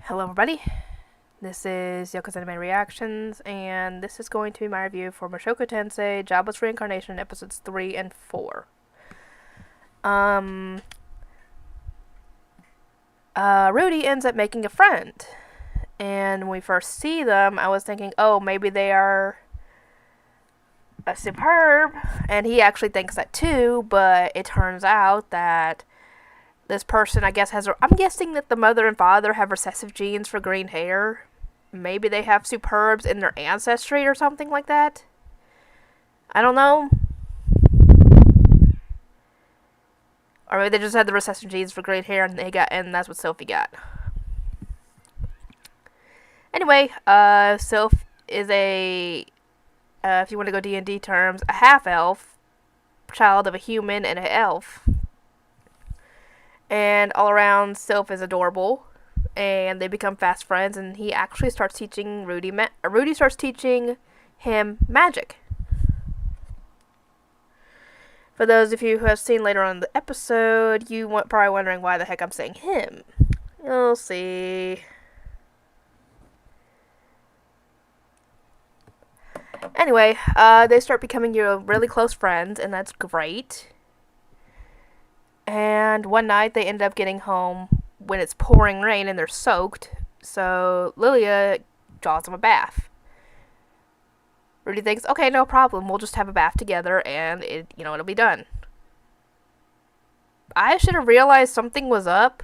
Hello everybody, this is Yoko's Anime Reactions, and this is going to be my review for Mushoku Tensei Jobless Reincarnation episodes 3 and 4. Rudy ends up making a friend, and when we first see them, I was thinking, oh, maybe they are a superb, and he actually thinks that too, but it turns out that this person, I guess, I'm guessing that the mother and father have recessive genes for green hair. Maybe they have superbs in their ancestry or something like that. I don't know. Or maybe they just had the recessive genes for green hair and that's what Sophie got. Anyway, Soph is if you want to go D&D terms, a half-elf, child of a human and an elf. And all around, Soph is adorable, and they become fast friends, and he actually starts teaching Rudy starts teaching him magic. For those of you who have seen later on in the episode, you probably wondering why the heck I'm saying him. You'll see. Anyway, they start becoming really close friends, and that's great. And one night they end up getting home when it's pouring rain and they're soaked. So Lilia draws them a bath. Rudy thinks, okay, no problem. We'll just have a bath together and it'll be done. I should have realized something was up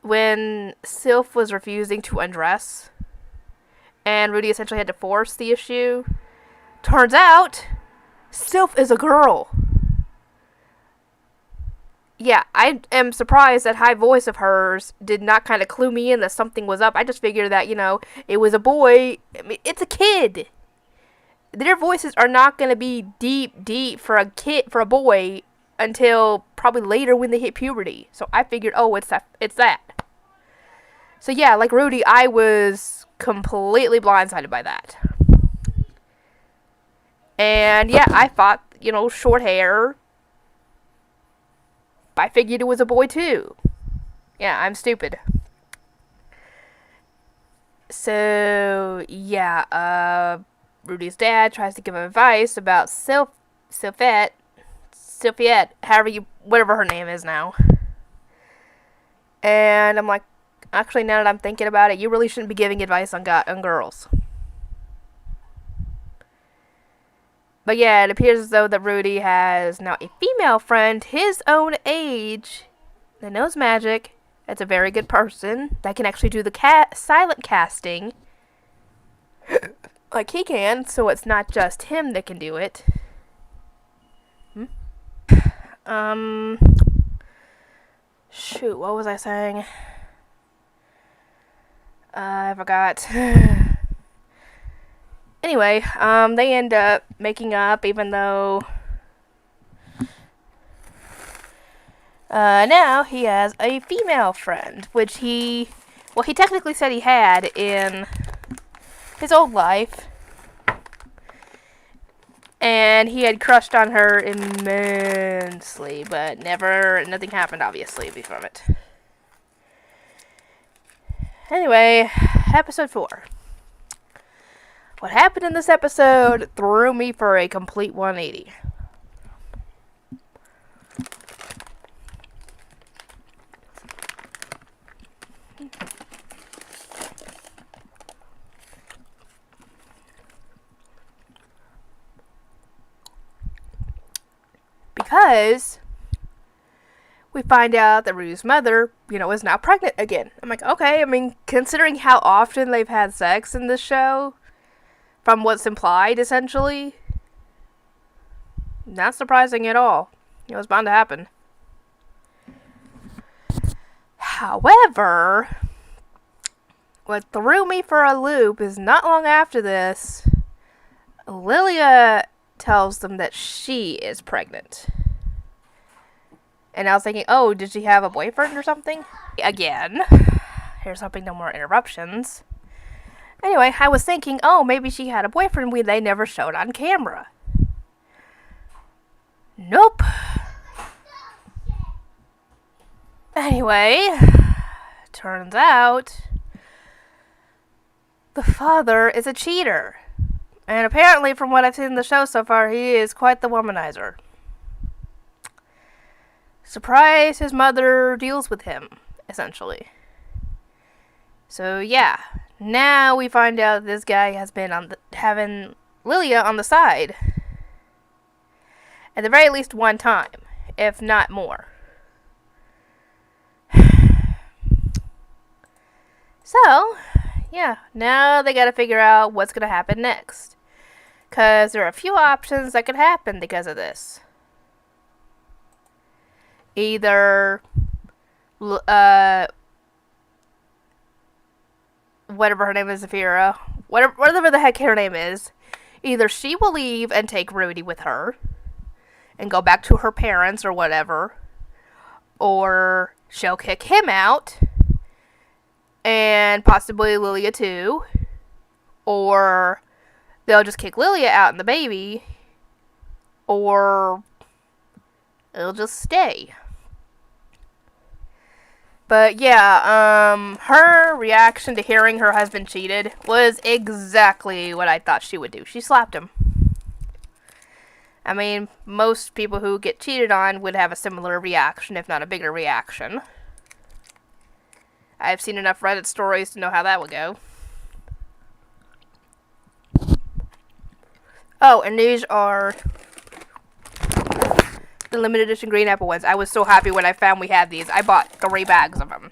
when Sylph was refusing to undress. And Rudy essentially had to force the issue. Turns out, Sylph is a girl. Yeah, I am surprised that high voice of hers did not kind of clue me in that something was up. I just figured that, it was a boy. I mean, it's a kid. Their voices are not going to be deep for a boy until probably later when they hit puberty. So I figured, oh, it's that. So yeah, like Rudy, I was completely blindsided by that. And yeah, I thought, short hair. I figured it was a boy too. Yeah, I'm stupid. So, yeah, Rudy's dad tries to give him advice about Sylphette, whatever her name is now. And I'm like, actually, now that I'm thinking about it, you really shouldn't be giving advice on girls. But yeah, it appears as though that Rudy has now a female friend his own age that knows magic. That's a very good person that can actually do the silent casting like he can, so it's not just him that can do it. Shoot, what was I saying? I forgot. Anyway, they end up making up, even though now he has a female friend, which he technically said he had in his old life, and he had crushed on her immensely, but nothing happened, obviously, from it. Anyway, episode 4. What happened in this episode threw me for a complete 180. Because we find out that Rudy's mother, is now pregnant again. I'm like, okay, considering how often they've had sex in this show, from what's implied, essentially, not surprising at all. It was bound to happen. However, what threw me for a loop is not long after this, Lilia tells them that she is pregnant. And I was thinking, oh, did she have a boyfriend or something? Again, here's hoping no more interruptions. Anyway, I was thinking, oh, maybe she had a boyfriend they never showed on camera. Nope. Anyway, turns out the father is a cheater. And apparently, from what I've seen in the show so far, he is quite the womanizer. Surprise, his mother deals with him, essentially. So, yeah. Now we find out this guy has been having Lilia on the side. At the very least one time, if not more. So, yeah. Now they gotta figure out what's gonna happen next. Because there are a few options that could happen because of this. Either, whatever her name is, Zafira, whatever the heck her name is, either she will leave and take Rudy with her, and go back to her parents or whatever, or she'll kick him out, and possibly Lilia too, or they'll just kick Lilia out and the baby, or it'll just stay. But yeah, her reaction to hearing her husband cheated was exactly what I thought she would do. She slapped him. I mean, most people who get cheated on would have a similar reaction, if not a bigger reaction. I've seen enough Reddit stories to know how that would go. Oh, and these are the limited edition green apple ones. I was so happy when I found we had these. I bought 3 bags of them.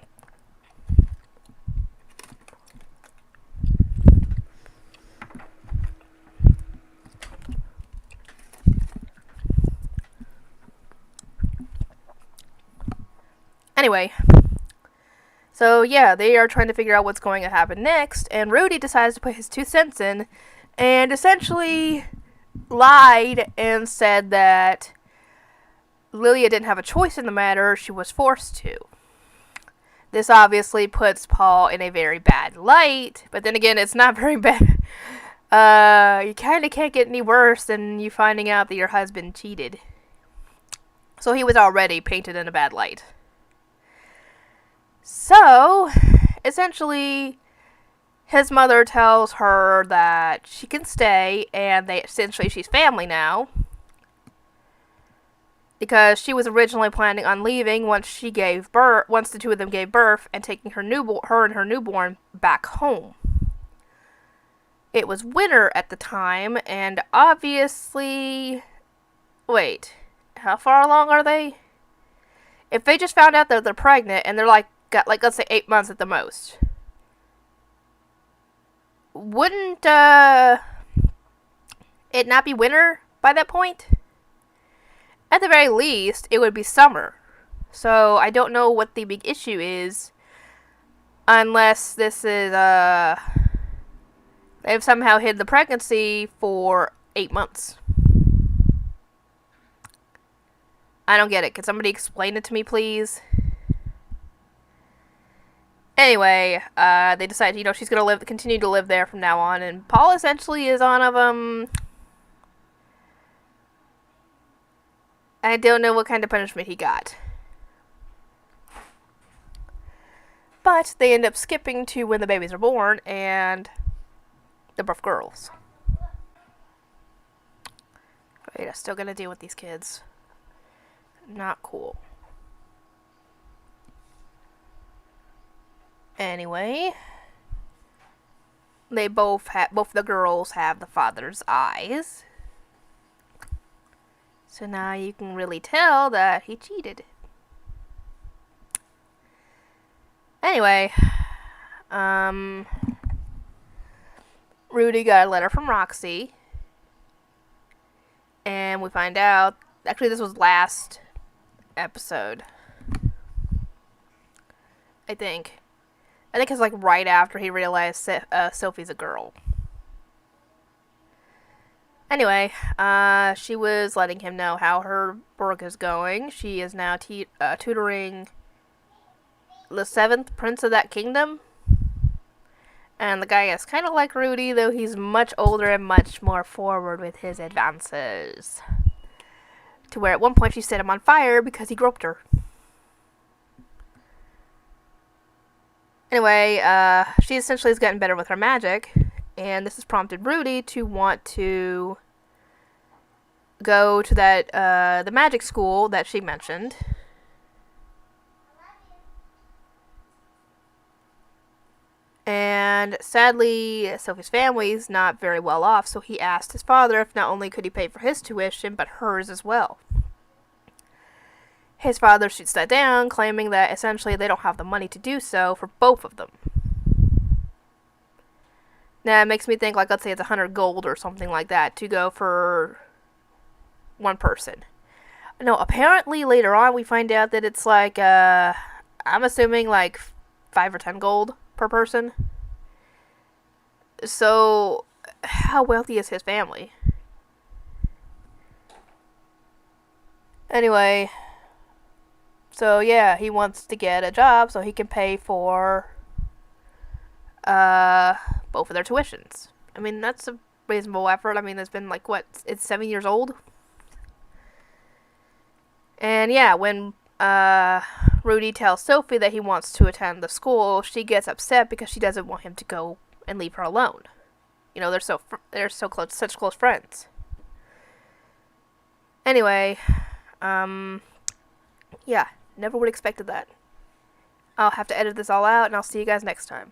Anyway, so yeah, they are trying to figure out what's going to happen next, and Rudy decides to put his 2 cents in, and essentially lied and said that Lilia didn't have a choice in the matter, she was forced to. This obviously puts Paul in a very bad light, but then again, it's not very bad. You kind of can't get any worse than you finding out that your husband cheated. So he was already painted in a bad light. So, essentially, his mother tells her that she can stay, and essentially she's family now. Because she was originally planning on leaving once the 2 of them gave birth, and taking her and her newborn back home. It was winter at the time, and obviously, wait, how far along are they? If they just found out that they're pregnant, and they're got let's say 8 months at the most, wouldn't it not be winter by that point? At the very least, it would be summer. So I don't know what the big issue is, unless this is they've somehow hid the pregnancy for 8 months. I don't get it. Can somebody explain it to me, please? Anyway, they decide, she's gonna continue to live there from now on, and Paul essentially is on I don't know what kind of punishment he got. But they end up skipping to when the babies are born, and they're both girls. Wait, I'm still gonna deal with these kids. Not cool. Anyway, both the girls have the father's eyes. So now you can really tell that he cheated. Anyway, Rudy got a letter from Roxy, and we find out, actually this was last episode, I think it's right after he realized Sophie's a girl. Anyway, she was letting him know how her work is going. She is now tutoring the 7th prince of that kingdom. And the guy is kind of like Rudy, though he's much older and much more forward with his advances. To where at one point she set him on fire because he groped her. Anyway, she essentially is getting better with her magic, and this has prompted Rudy to want to go to that the magic school that she mentioned. And sadly, Sophie's family's not very well off, so he asked his father if not only could he pay for his tuition, but hers as well. His father shoots that down, claiming that essentially they don't have the money to do so for both of them. Now, it makes me think, like, let's say it's 100 gold or something like that to go for one person. No, apparently later on we find out that it's like, I'm assuming like 5 or 10 gold per person. So, how wealthy is his family? Anyway, so yeah, he wants to get a job so he can pay for both of their tuitions. I mean, that's a reasonable effort. I mean, it's been like, what, it's 7 years old? And yeah, when Rudy tells Sophie that he wants to attend the school, she gets upset because she doesn't want him to go and leave her alone. You know, they're so close, such close friends. Anyway, yeah, never would have expected that. I'll have to edit this all out, and I'll see you guys next time.